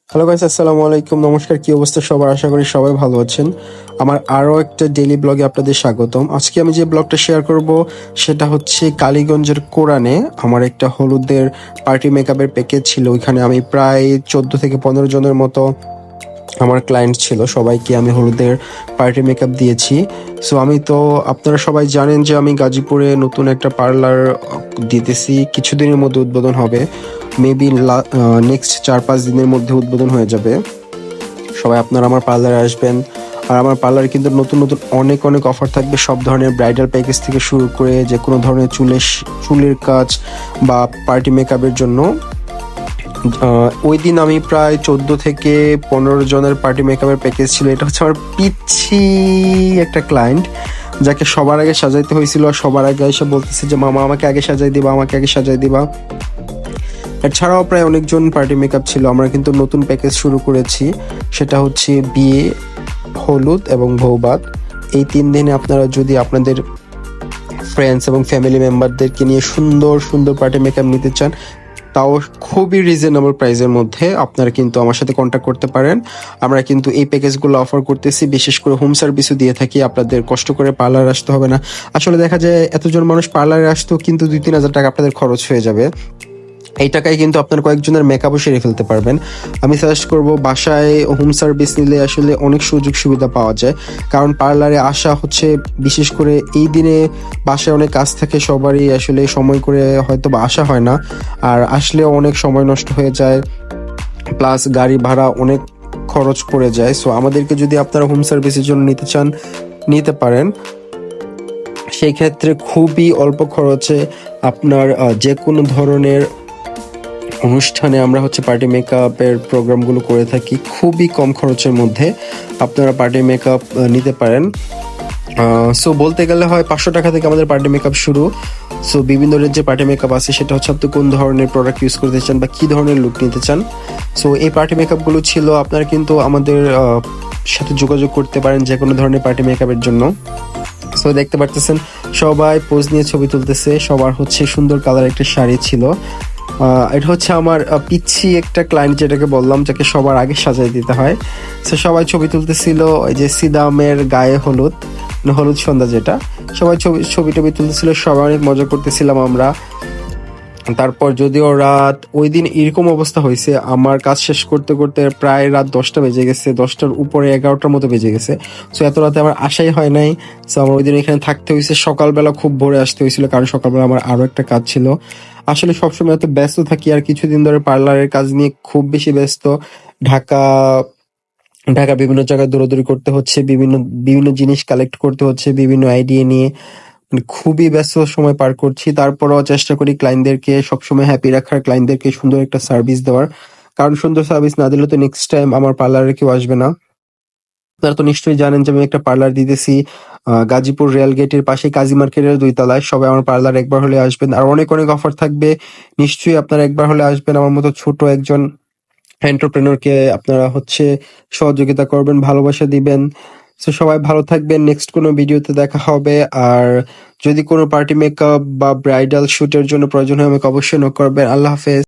Hello guys, আসসালামু আলাইকুম। নমস্কার, কি অবস্থা সবার? আশা করি সবাই ভালো আছেন। আমার আরো একটা ডেইলি ব্লগে আপনাদের স্বাগতম। আজকে আমি যে ব্লগটা শেয়ার করব সেটা হচ্ছে কালীগঞ্জের কোরানে আমার একটা হলুদের পার্টি মেকআপের প্যাকেজ ছিল। ওইখানে আমি প্রায় 14 থেকে 15 জনের মতো আমার ক্লায়েন্ট ছিল, সবাইকে আমি হলুদের পার্টি মেকআপ দিয়েছি। সো আমি তো, আপনারা সবাই জানেন যে আমি গাজীপুরে নতুন একটা পার্লার দিতেছি, কিছুদিনের মধ্যে উদ্বোধন হবে। মেবি নেক্সট 4-5 দিনের মধ্যে উদ্বোধন হয়ে যাবে। সবাই আপনারা আমার পার্লারে আসবেন। আর আমার পার্লারে কিন্তু নতুন নতুন অনেক অনেক অফার থাকবে, সব ধরনের ব্রাইডাল প্যাকেজ থেকে শুরু করে যে কোনো ধরনের চুলের কাজ বা পার্টি মেকআপের জন্য। ওই দিন আমি প্রায় 14 থেকে 15 জনের পার্টি মেকআপের প্যাকেজ ছিল। এটা হচ্ছে আমার পিচ্ছি একটা ক্লায়েন্ট, যাকে সবার আগে সাজাইতে হয়েছিল। সবার আগে এসে বলতেছে যে মামা আমাকে আগে সাজাই দিবা, আমাকে আগে সাজাই দিবা। এছাড়াও প্রায় অনেকজন পার্টি মেকআপ ছিল। আমরা কিন্তু নতুন প্যাকেজ শুরু করেছি, সেটা হচ্ছে বিয়ে, হলুদ এবং বৌভাত। এই 3 দিনে আপনারা যদি আপনাদের ফ্রেন্ডস এবং ফ্যামিলি মেম্বারদেরকে নিয়ে সুন্দর সুন্দর পার্টি মেকআপ নিতে চান, তাও খুবই রিজনেবল প্রাইসের মধ্যে, আপনারা কিন্তু আমার সাথে কন্ট্যাক্ট করতে পারেন। আমরা কিন্তু এই প্যাকেজগুলো অফার করতেছি, বিশেষ করে হোম সার্ভিসও দিয়ে থাকি। আপনাদের কষ্ট করে পার্লার আসতে হবে না। আসলে দেখা যায় এতজন মানুষ পার্লারে আসতেও কিন্তু 2-3 হাজার টাকা আপনাদের খরচ হয়ে যাবে। এই টাকায় কিন্তু আপনার কয়েকজনের মেকআপও সেরে ফেলতে পারবেন। আমি সাজেস্ট করব বাসায় হোম সার্ভিস নিলে আসলে অনেক সুযোগ সুবিধা পাওয়া যায়। কারণ পার্লারে আসা হচ্ছে, বিশেষ করে এই দিনে বাসায় অনেক কাজ থাকে সবারই, আসলে সময় করে হয়তো বা আসা হয় না, আর আসলেও অনেক সময় নষ্ট হয়ে যায়, প্লাস গাড়ি ভাড়া অনেক খরচ পড়ে যায়। সো আমাদেরকে যদি আপনারা হোম সার্ভিসের জন্য নিতে চান, নিতে পারেন। সেই ক্ষেত্রে খুবই অল্প খরচে আপনার যে কোনো ধরনের অনুষ্ঠানে আমরা হচ্ছে পার্টি মেকআপের প্রোগ্রামগুলো করে থাকি। খুবই কম খরচের মধ্যে আপনারা পার্টি মেকআপ নিতে পারেন। সো বলতে গেলে হয় 500 টাকা থেকে আমাদের পার্টি মেকআপ শুরু। সো বিভিন্ন রেঞ্জের পার্টি মেকআপ আছে, সেটা হচ্ছে আপনি কোন ধরনের প্রোডাক্ট ইউজ করতে চান বা কী ধরনের লুক নিতে চান। সো এই পার্টি মেকআপগুলো ছিল। আপনারা কিন্তু আমাদের সাথে যোগাযোগ করতে পারেন যে কোনো ধরনের পার্টি মেকআপের জন্য। সো দেখতে পারতেছেন সবাই পোজ নিয়ে ছবি তুলতেছে। সবার হচ্ছে সুন্দর কালার একটা শাড়ি ছিল। এটা হচ্ছে আমার পিচ্ছি একটা ক্লায়েন্ট, যেটাকে বললাম যাকে সবার আগে সাজাই দিতে হয়। সো সবাই ছবি তুলতেছিল, ওই যে সিদামের গায়ে হলুদ, মানে হলুদ সন্ধ্যা যেটা, সবাই ছবি টবি তুলতেছিল, সবাই অনেক মজা করতেছিলাম আমরা। তারপর যদিও রাত ওই দিন এরকম অবস্থা হয়েছে, আমার কাজ শেষ করতে করতে প্রায় রাত 10টা বেজে গেছে, 10টার উপরে 11টার মতো বেজে গেছে। সো এত রাতে আমার আশাই হয় নাই। সো আমার ওই দিন এখানে থাকতে হয়েছে, সকালবেলা খুব ভোরে আসতে হয়েছিল, কারণ সকালবেলা আমার আরো একটা কাজ ছিল। আসলে সবসময় এত ব্যস্ত থাকি, আর কিছুদিন ধরে পার্লারের কাজ নিয়ে খুব বেশি ব্যস্ত। ঢাকা ঢাকা বিভিন্ন জায়গায় দৌড়াদৌড়ি করতে হচ্ছে, বিভিন্ন বিভিন্ন জিনিস কালেক্ট করতে হচ্ছে, বিভিন্ন আইডিয়া নিয়ে, মানে খুবই ব্যস্ত সময় পার করছি। তারপরও চেষ্টা করি ক্লায়েন্টদেরকে সবসময় হ্যাপি রাখার, ক্লায়েন্টদেরকে সুন্দর একটা সার্ভিস দেওয়ার। কারণ সুন্দর সার্ভিস না দিলে তো নেক্সট টাইম আমার পার্লারে কেউ আসবে না। আপনারা তো নিশ্চয়ই জানেন যে আমি একটা পার্লার দিতেছি গাজীপুর রেল গেটের পাশে, কাজী মার্কেটের 2 তলায়। সবাই আমার পার্লার একবার হলে আসবেন, আর অনেক অনেক অফার থাকবে। নিশ্চয়ই আপনারা একবার হলে আসবেন। আমার মতো ছোট একজন এন্টারপ্রেনারকে আপনারা হচ্ছে সহযোগিতা করবেন, ভালোবাসা দিবেন। সো সবাই ভালো থাকবেন, নেক্সট কোনো ভিডিওতে দেখা হবে। আর যদি কোনো পার্টি মেকআপ বা ব্রাইডাল শুটের জন্য প্রয়োজন হয়, আমাকে অবশ্যই নক করবেন। আল্লাহ হাফেজ।